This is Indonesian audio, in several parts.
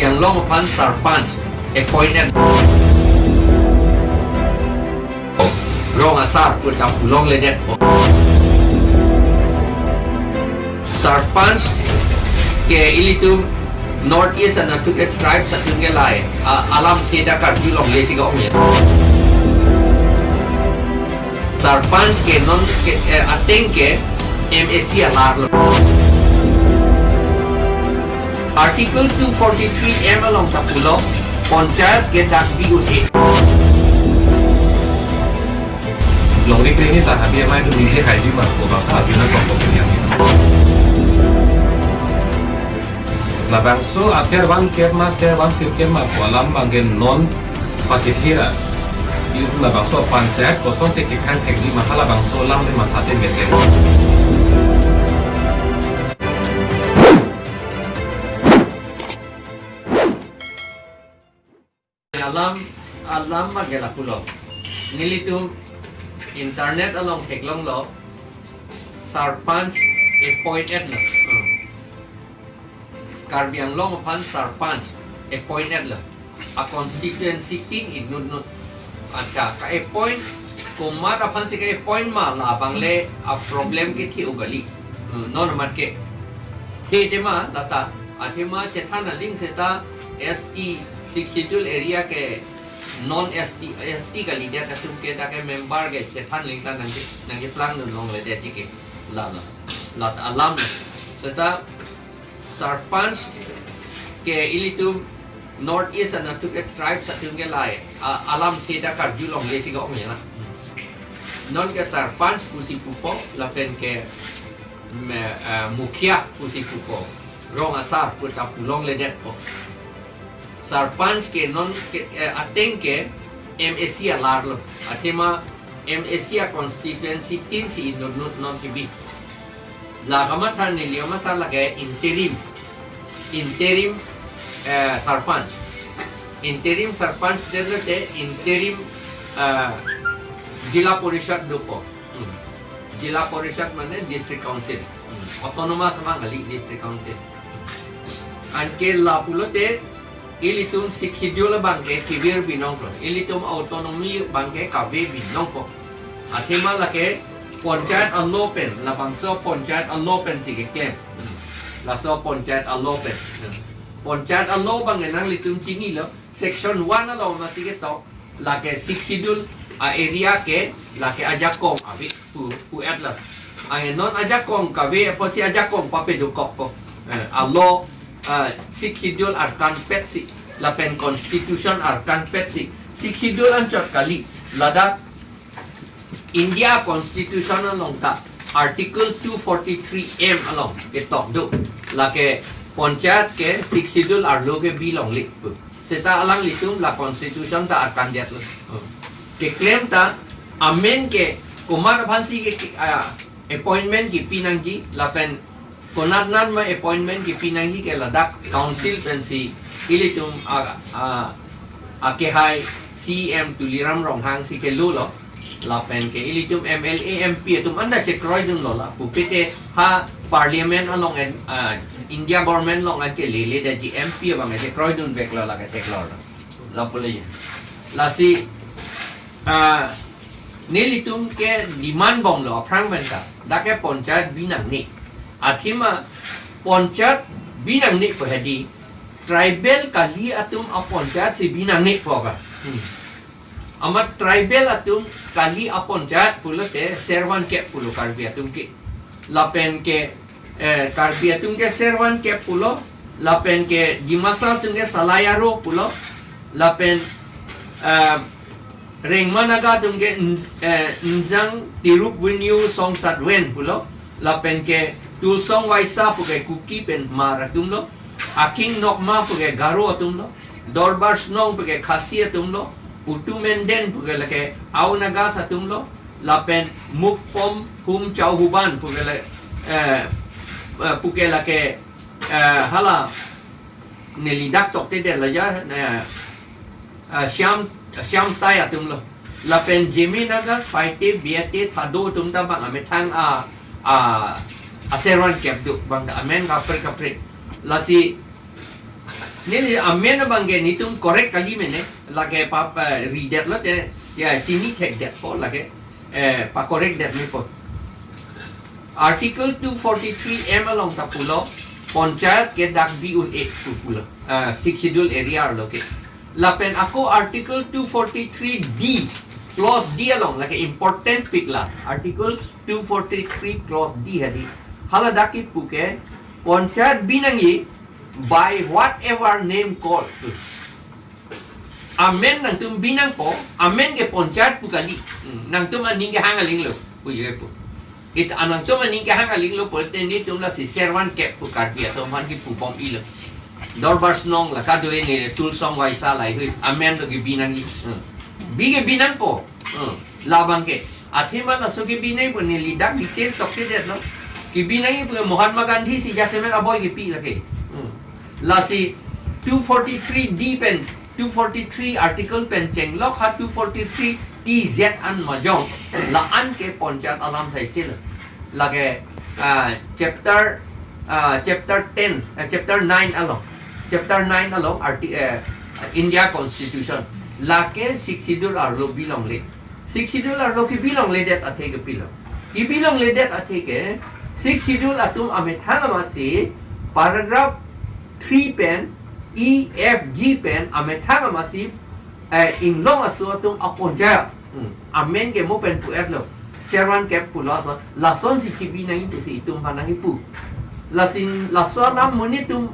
Anglong upon SARPANCH appointed Rong asar put up long ledet SARPANCH ke ilitum North East and Atuket tribes at Tungelai alam tidak karju long lesi kau punya SARPANCH ke non ateng ke MAC arlo Article 243 alongta pulo Panchayat ke dak biute Long ni ini sahabat yang main tu ni hai jimat, orang tak ada nak kau yang ni. Labang so aser bang kerma, aser bang sir kerma, alam banggen non pakitira. Itu labang so panchayat kosong sekikan hekji mahala bang so lam ni mathate mesen. Alam magela pulo. Nilitum internet along teklong lo SARPANCH appointed lo Karbi Anglong upon SARPANCH appointed lo a constituency ting ignut acha ka appoint kumat upon si ka appoint ma labang le a problem ke thi ugali non mat ke he tema lata athema chethana link seta ST 6 schedule area ke non ST kali dia kasum ke da ke member ke chethan lingta nanti plan nong le dia tike la alam serta SARPANCH ke ilitum North East and Atuket tribes at Tungelai alam tidak karju long lesi kau punya lah non ke SARPANCH kusi pupo lapen ke mukhia kusi pupo rong asar puta pulong ledet po SARPANCH ke non ateng ke MAC arlo athema MAC Constituency tin si inodnot non tibi lagamathan niliyamathan lage interim SARPANCH delote interim jila porishad dupo jila porishad mane district council autonomous mangali district council anke la pulote ilitum schedule bangke kibir binong ko ilitum autonomy bangke kabe binong ko athema lake panchayat allopen labangso panchayat allopen sige claim laso panchayat allopen panchayat allo bangenang litum chini lo section 1 alo masige to lake schedule area ke lake ajakong abi pu atla ay non ajakong kabe po si ajakong papedukok ko allo schedule arkan petsi lapen constitution arkan petsi schedule ancot kali lada India constitution alongta article 243 along ketok do lake panchayat ke schedule arlo ke bilong li seta alang litum la constitution ta arkan jet lo ke claim ta amen ke kumar phansi ke appointment ki pinangji lapen konar nan ma appointment ki pinangi ke ladak council pensi ilitum ke hai CM tuliram rong hang si ke lulo lapen ke ilitum MLA MP tum anda cek roy dun lola pupite ha parliament along India government long ke lele da ji MP bang cek roy dun bek lola ke tek lola la pole la si nilitum ke demand bong lo prang benta da ke panchayat binang ni athima panchayat binang ni pohadi tribal kali atum a panchayat si binang ni poga amat tribal atum kali a panchayat pulote serwan ke pulo karbi atum ki lapen ke karbi atum ke serwan ke pulo lapen ke dimasa atum ke salayaro pulo lapen rengmanaga atum ke nzang tiruk winyu song sadwen pulo lapen ke tulsong waisa puge kuki pen maratum lo aking nokma puge garo atum lo dorbar snong puge khasi atum lo utumenden puge lake aunaga satum lo lapen mukpom hum chauhuban puge lake hala nelidak tokte de la ya syam tay atum lo lapen jeminaga paite biate thado tum ta bang amethang aseron kep du bang da amen kapre lasi Ni amen bangge ni tum correct kali mene lage pa read that lot ya chini take that po lage pa correct that ni po. Article 243 M alongta pulo Panchayat ke dak biun 8 pulo 6 schedule area arlo ke. Lapen ako article 243 D clause D along like important pikla article 243 clause D hadi hala daki puke Panchayat binangi by whatever name called. Amen nang tum binang po amen ke Panchayat pukali nang tum aning ke hangaling lo puye po. It anang tum aning ke hangaling lo po ni tum la si serwan kep pukar dia tum han ki pupom ilo. Dorbars nong la kadwe ni tul song wai sa lai hui amen do ki binangi. Bige binang po labang ke athima na so ki binai po ni lidak detail tokte det no ki binangi po Mahatma Gandhi si jasemen aboy ki pi lake lasi 243 D pen 243 article pen cheng lok ha 243 TZ an majong la an ke Panchayat alam sai sil lage chapter 10 chapter 9 along India Constitution lake 6 schedule arlo bilong le 6 schedule arlo ki bilong le det athe ke pilong ki bilong le det athe ke 6 schedule atum ame thanga masi paragraph 3 pen E F G pen ame thanga masi in long asu atum aponja amen ke mo pen pu lo serwan ke pu la son si chibi na itu si itum panangi pu lasin la so na muni tum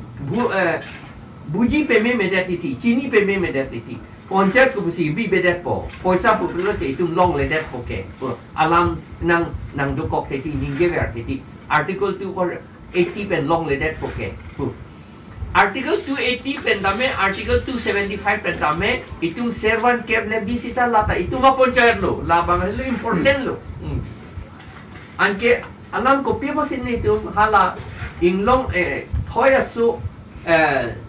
buji pe me medetiti chini pe me medetiti Panchayat ku si bi bedet po poisa pu lo te itum long le det poke alam nang do kok te ninge ver te article 280 pen long le det poke Article 280 pendame, Article 275 pendame, itung servan kep le bisita lata, itu ma Panchayat lo, labang lo important lo. Anke alam ko pipo sin itum hala inglong thoya su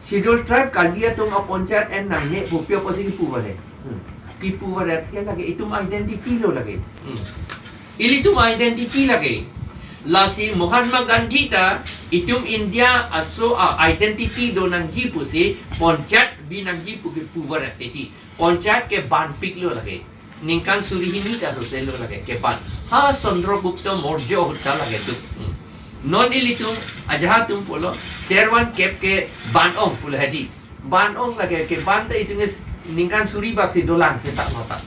schedule tribe kalia tum a Panchayat en nang ne ko pipo sin pu bale. Ki pu bale ke lage itum identity lo lage. Ili tum identity lage. Lasi Mahatma Gandhi ta itum India aso identity do nang jipu si Panchayat binang jipu ke puvar teti Panchayat ke ban piklo lage ningkan surihini ta so selo lage ke ban ha Chandragupta Maurya hutta lage tu non ilitum ajaha tum polo serwan kep ke ban ong pula hadi ban ong lage ke ban ta itung ningkan suri bak si dolan se tak nota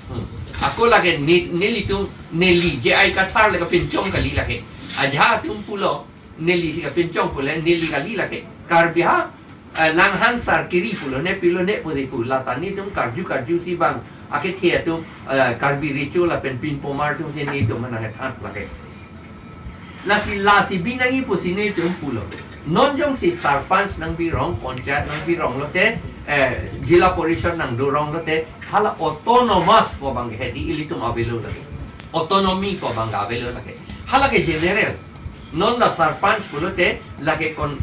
aku lage nelitum neli je ai kathar lage pencong kali lage aja tum pulo neli sika pencong pulo neli kali lake Karbi langhan sar kiri pulo ne pilo ne pudi pula tani tum karju si bang ake thia tum Karbi richo la pen pin pomar tum se ni tum mana hat lake lasi binangi pusine tum pulo non jong si sarpanch nang birong Panchayat nang birong lote jila porishad nang dorong lote hala autonomous ko bang hedi ilitum avelo lake autonomy ko bang avelo lake halage general non la sarpanch pulote lage kon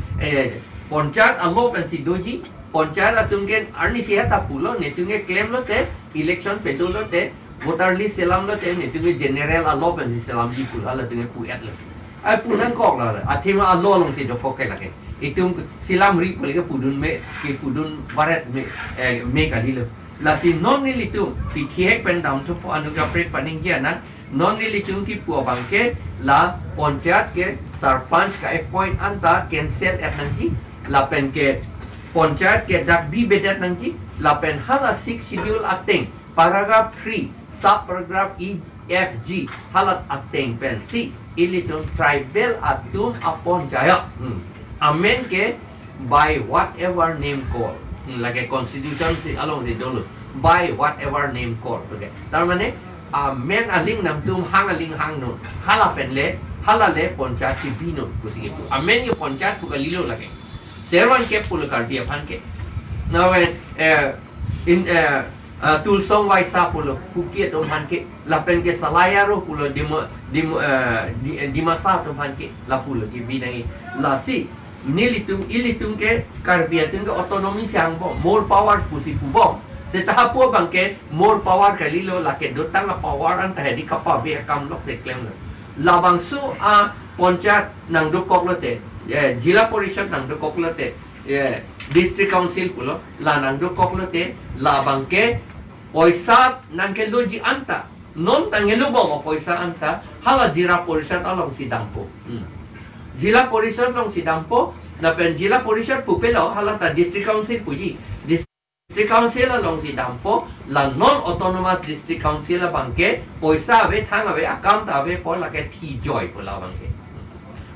Panchayat alo pensi doji Panchayat atungen arni sihata pulo netunge claim lote election pedul lote voter list selam lote netunge general alo pensi selam ji pulo ala tunge pu at lo ai punan kok la athima alo long si do kok lage itung silam ri pulo ke pudun me ke pudun barat me kali lo la si non ni litum ti thiek pen dam to anuga pret paning kia na non nilitung ki pu bangke la Panchayat ke sarpanch ka appoint anta cancel at nangji la pen ke Panchayat ke dak bi bedat nangji la pen hala 6 schedule ateng paragraph 3 sub paragraph E F G halat ateng pen si ilitung tribal atum upon jaya amen ke by whatever name call like a constitution si along si dolo by whatever name call okay tar mane men aling nam tum hang aling hang no hala penle hala le Panchayat si bino kusi itu amen ye Panchayat pu kalilo lage serwan ke pul karbi aphanke now in tul song wai sa pulo kuki to hanke la pen ke salaya ro pulo dimasa to hanke la pulo ki binai la si ilitum ke karbi atung ke autonomy siang bo more power pusi pu bo setahap po bangke more power kalilo lake dotang la power an tahedi kapa be kam lok se claim labang su Panchayat nang do kok lote jila porishad nang do kok lote district council pulo la nang do koklo te la bangke poisa nangke loji anta non tangelu bo poisa anta hala jira porisat along sidampo jila porisat long sidampo na pen jila porisat pupelo hala ta district council puji district council along sidampo la non autonomous district council la bangke poisa ave thang ave account ave po la ke thi joy pula bangke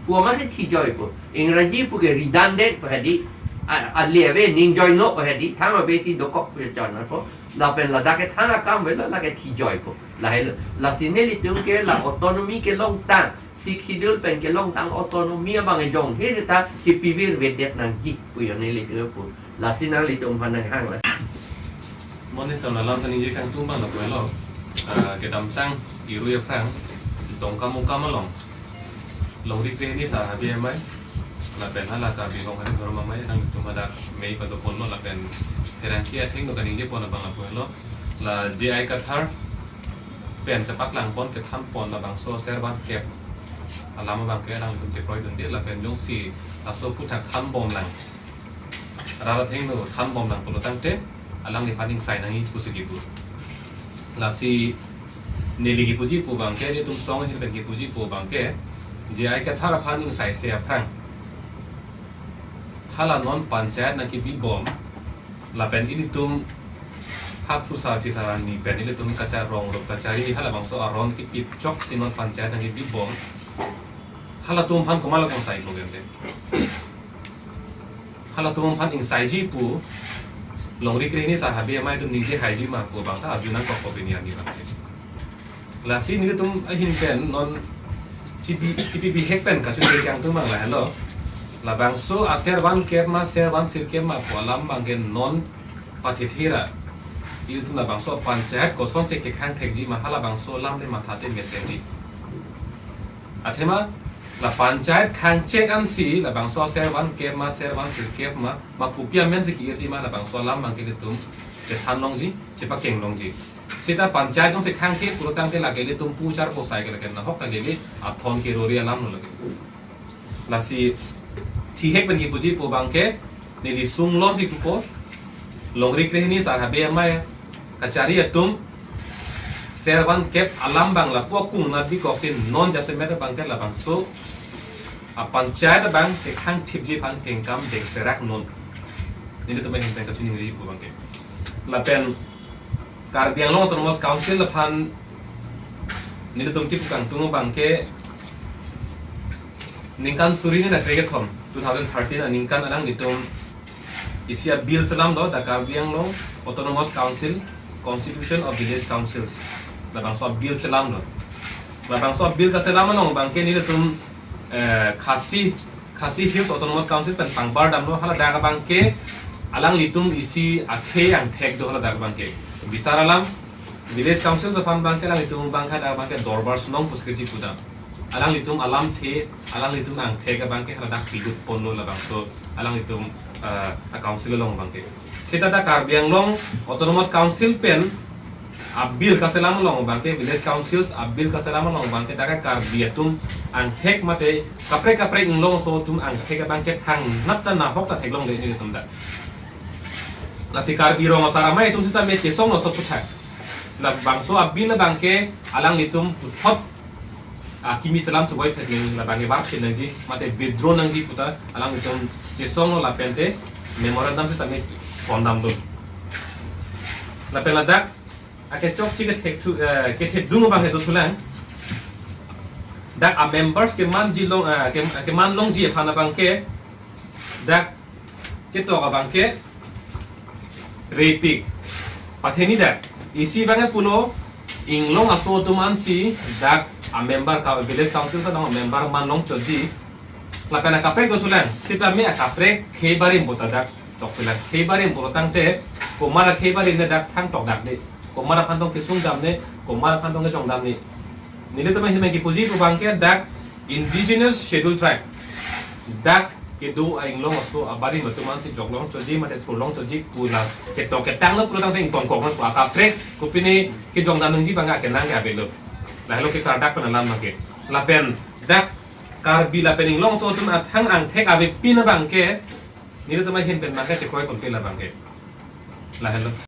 pu ma se thi joy po ingraji pu ke redundant padi aliave ning joy no padi thang ave ti dokok pe chana po la pen la dake thana kam vela la ke thi joy po la sineli tung ke la autonomy ke long tang sik sidul pen ke long tang autonomy bang e jong he ta ki pivir vedet nang ji pu yo ne le po la sinali tung pan hang la moni sona lam tani je kang tumbang la puelo ke dam sang iru ya prang dong kamu kamalong long di ni sa habi mai la pen hala ta bi long hari thor ma mai nang tu mada mei pa to pon la pen pherangke thing no kani je pon bang la puelo la ji ai ka thar pen te pak lang pon ke tham pon la bang so servan kep alama bang ke lang kun je proi dun de la pen jong si aso puthak tham bom lang ra thing no tham bom lang polo tang te alang ni paning sai nangi pusigi pu la si neli gi puji pu bang ke ni tum song hi ben gi puji pu bang ke je ai ka thara paning sai se aprang hala non panchayat na ki bi bom la pen ini tum hap pusa ti sarani pen ini tum kaca rong ro kacari hala bang so aron ki pip chok sinon panchayat na ki bi bom hala tum phan komal kong sai lo gente hala tum phan ing sai ji pu long ri ni sa habi mai tum nije hai ji ma ko bang ta ajunan ko opinion ni bang la si ni tum ahinpen non chipi bi hek pen ka chu de jang tum bang la hello la bang so aser wan kerma ser wan sir kerma ko lam bang gen non patithira il tum la bang so panchayat ko son se ke khang thek ji ma hala bang so lam le ma tha te message athema la panchayat khang check an si la bang so ser wan kerma ser wan sir kerma ma kupia men se ki ji ma la bang so lam bang ke tum je than long ji je pa keng long ji sita panchayat jong se khang ke puro tang te la ke le tum pu char ko sai ke la ke na hok na le a thon ke ro ri lam no la ke la si thi hek ben gi puji pu bang ke ni li sung lo si ku po long ri krehni sa ha be mai kachari atum servan kep alam bang la po kung na bi ko sin non jase me bang ke la bang so a panchayat bang ke khang thip ji phan keng kam dek serak non ni le to me hin ka chuni ri pu bang ke la pen Karbi Anglong autonomous council la phan ni le to ti kang tung bang ke ningkan suri ni na krege thom 2013 ningkan anang nitum isia bill salam do da Karbi Anglong autonomous council constitution of village councils la bang so bill salam do la bang so bill ka salam nong bang ke ni le tum khasi hills autonomous council pen pangbar dam do hala da bang ke alang litum isi akhe ang thek do hala da bang ke bisaralam village council so fan bang ke lang litum bang kha da bang ke dorbar sunong puskeci puda alang litum alam the alang litum ang the ka bang ke hala da pidut ponlo la bang so alang litum a council long bang ke seta da Karbi Anglong autonomous council pen abil ka selam long bang ke village councils abil ka selam long bang ke da ka Karbi atum ang hek mate kapre inglong so tum ang the ka bang ke thang nat ta na hok ta thek long de ni tum da la si Karbi ro masara mai tum sita me che song no so puthak la bang so abil la bang ke alang litum puthot kimi salam tu voi phet ni la bang ke bar phet nang ji mate withdraw nang ji puta alang litum che song no la pente memorandum sita me fondam do la pela dak ake chok chi ke thek dung bang he do thulang dak a members ke man ji long ke man long ji phana bang ke dak ke to ka bang ke repi patheni dak isi bang pulo inglong aso to man si dak a member ka village council sa dong member man long choji la kana kapre do thulang sita me a kapre khebari bota dak tok pila khebari botang te ko mara khebari ne dak thang tok dak de ko mara phan tong ke sung dam ne ko mara phan tong ke jong dam ni nile to me hime ki puji pu bang ke dak indigenous schedule tribe dak ke do a inglong aso abari matuman si joglong choji mate thulong choji pula ke to ke tang lo pula tang teng tong kok na ko kapre ko pini ke jong dam ngi banga ke nang ga belo la hello ke dak pen lam ma ke la pen dak Karbi la pen inglong so tum athang ang thek abe pina bang ke Ni tu mai hin pen bangke cekoi pun pe la bangke. La hello.